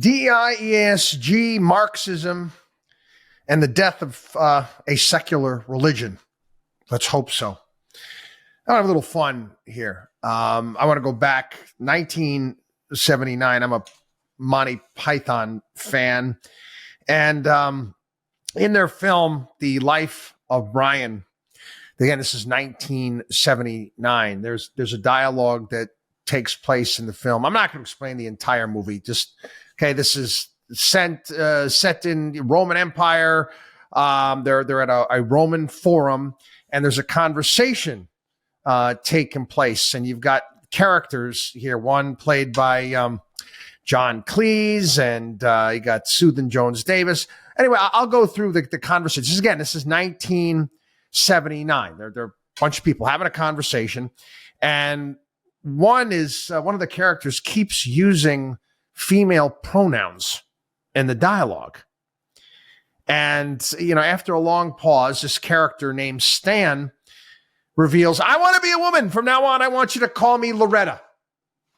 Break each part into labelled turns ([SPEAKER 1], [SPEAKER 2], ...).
[SPEAKER 1] DEI, ESG, Marxism, and the death of a secular religion. Let's hope so. I want to have a little fun here. I want to go back 1979. I'm a Monty Python fan. And in their film, The Life of Brian, again, this is 1979. There's a dialogue that takes place in the film. I'm not going to explain the entire movie. This is set in Roman Empire. They're at a Roman forum, and there's a conversation taking place. And you've got characters here, one played by John Cleese, and you got Susan Jones Davis. Anyway, I'll go through the conversation. This is 1979. There are a bunch of people having a conversation, and one of the characters keeps using female pronouns in the dialogue. And, after a long pause, this character named Stan reveals, I want to be a woman. From now on, I want you to call me Loretta,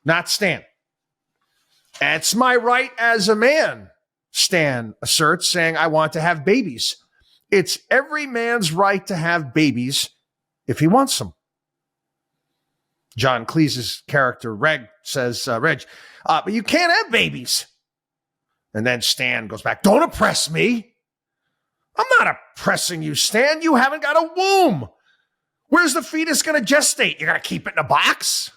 [SPEAKER 1] not Stan. It's my right as a man, Stan asserts, saying, I want to have babies. It's every man's right to have babies if he wants them. John Cleese's character, Reg, says, but you can't have babies. And then Stan goes back, don't oppress me. I'm not oppressing you, Stan. You haven't got a womb. Where's the fetus going to gestate? You're going to keep it in a box?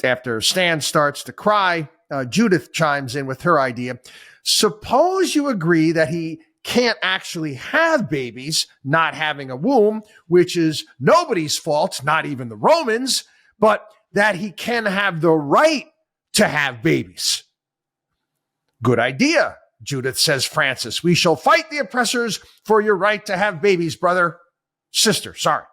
[SPEAKER 1] After Stan starts to cry, Judith chimes in with her idea. Suppose you agree that he can't actually have babies, not having a womb, which is nobody's fault, not even the Romans, but that he can have the right to have babies. Good idea, Judith, says Francis. We shall fight the oppressors for your right to have babies, sister, sorry.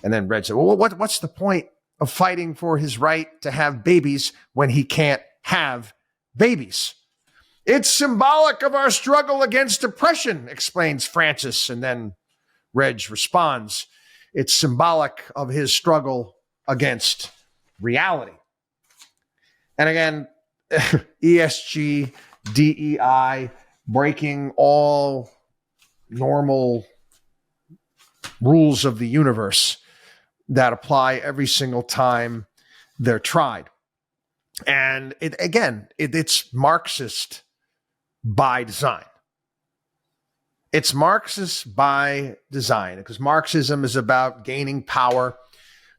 [SPEAKER 1] And then Red said, well, what's the point of fighting for his right to have babies when he can't have babies? It's symbolic of our struggle against oppression, explains Francis. And then Reg responds, it's symbolic of his struggle against reality. And again, ESG, DEI, breaking all normal rules of the universe that apply every single time they're tried. And it's Marxist by design. It's Marxist by design because Marxism is about gaining power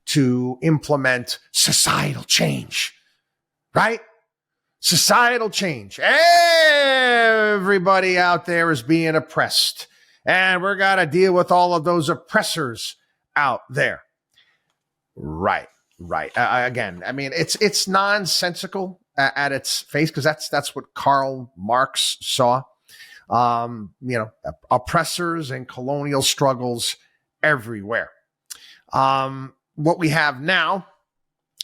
[SPEAKER 1] to implement societal change, right? Societal change. Everybody out there is being oppressed, and we're going to deal with all of those oppressors out there. Right. It's nonsensical at its face because that's what Karl Marx saw. Oppressors and colonial struggles everywhere. What we have now,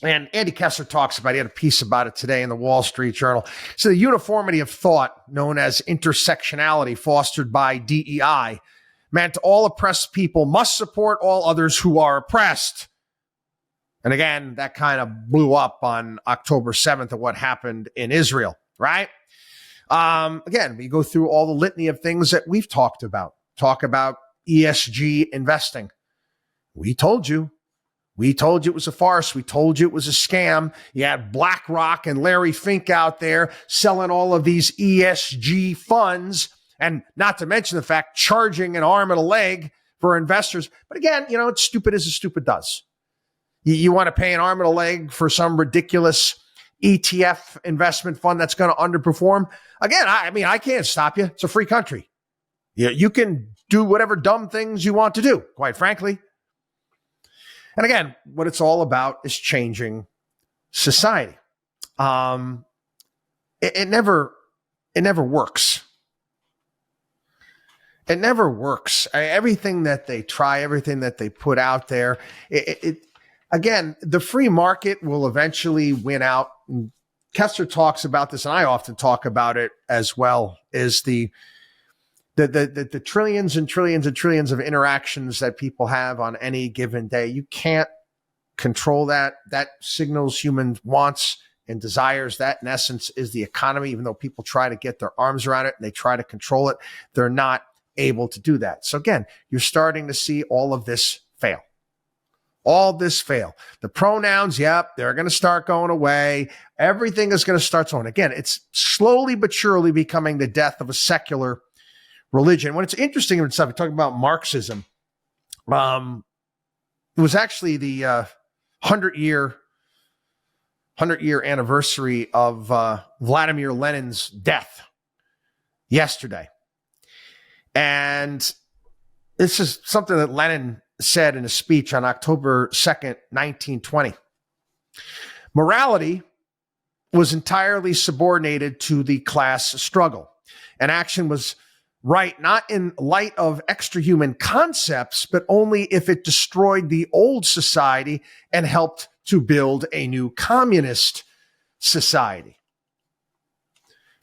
[SPEAKER 1] and Andy Kessler talks about it, he had a piece about it today in the Wall Street Journal. So the uniformity of thought known as intersectionality fostered by DEI meant all oppressed people must support all others who are oppressed. And again, that kind of blew up on October 7th of what happened in Israel, right? Again, we go through all the litany of things that we've talked about. Talk about ESG investing. We told you it was a farce. We told you it was a scam. You had BlackRock and Larry Fink out there selling all of these ESG funds, and not to mention the fact charging an arm and a leg for investors. But again, it's stupid as a stupid does. You want to pay an arm and a leg for some ridiculous ETF investment fund that's going to underperform? Again, I can't stop you. It's a free country. You can do whatever dumb things you want to do, quite frankly. And again, what it's all about is changing society. It never works. It never works. Everything that they try, everything that they put out there, again, the free market will eventually win out. And Kessler talks about this, and I often talk about it as well, is the trillions and trillions and trillions of interactions that people have on any given day. You can't control that. That signals human wants, and desires. That, in essence, is the economy. Even though people try to get their arms around it and they try to control it, they're not able to do that. So again, you're starting to see all of this fail. All this fail. The pronouns, yep, they're going to start going away. Everything is going to start going. Again, it's slowly but surely becoming the death of a secular religion. When it's interesting and stuff, we're talking about Marxism. It was actually the 100-year anniversary of Vladimir Lenin's death yesterday. And this is something that Lenin said in a speech on October 2nd, 1920. Morality was entirely subordinated to the class struggle, and action was right not in light of extra-human concepts, but only if it destroyed the old society and helped to build a new communist society.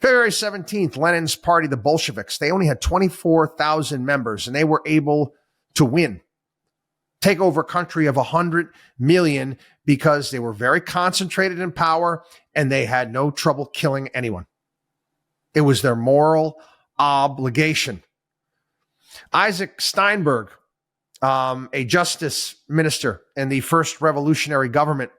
[SPEAKER 1] February 17th, Lenin's party, the Bolsheviks, they only had 24,000 members, and they were able to take over a country of 100 million because they were very concentrated in power and they had no trouble killing anyone. It was their moral obligation. Isaac Steinberg, a justice minister in the first revolutionary government,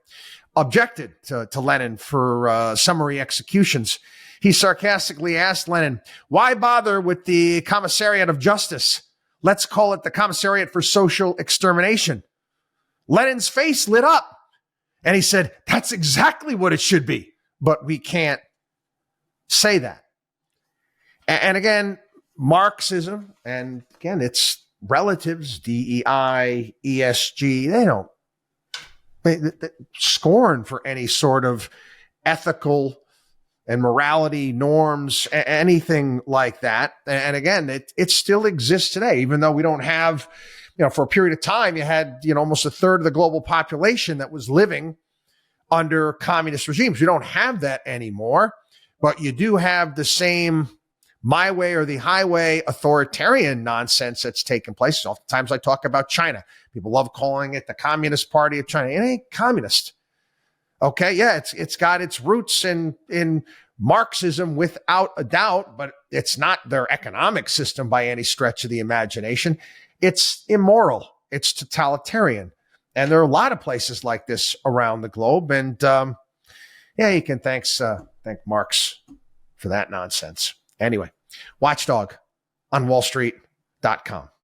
[SPEAKER 1] objected to Lenin for summary executions. He sarcastically asked Lenin, "Why bother with the Commissariat of Justice? Let's call it the Commissariat for Social Extermination." Lenin's face lit up and he said, "That's exactly what it should be, but we can't say that." And again, Marxism, and again, its relatives, DEI, ESG, they scorn for any sort of ethical and morality norms, anything like that. And again, it still exists today, even though we don't have, for a period of time, you had, almost a third of the global population that was living under communist regimes. We don't have that anymore, but you do have the same my way or the highway authoritarian nonsense that's taken place. Oftentimes I talk about China. People love calling it the Communist Party of China. It ain't communist. Okay, yeah, it's got its roots in Marxism without a doubt, but it's not their economic system by any stretch of the imagination. It's immoral. It's totalitarian. And there are a lot of places like this around the globe. And you can thank Marx for that nonsense. Anyway, WatchDog on WallStreet.com.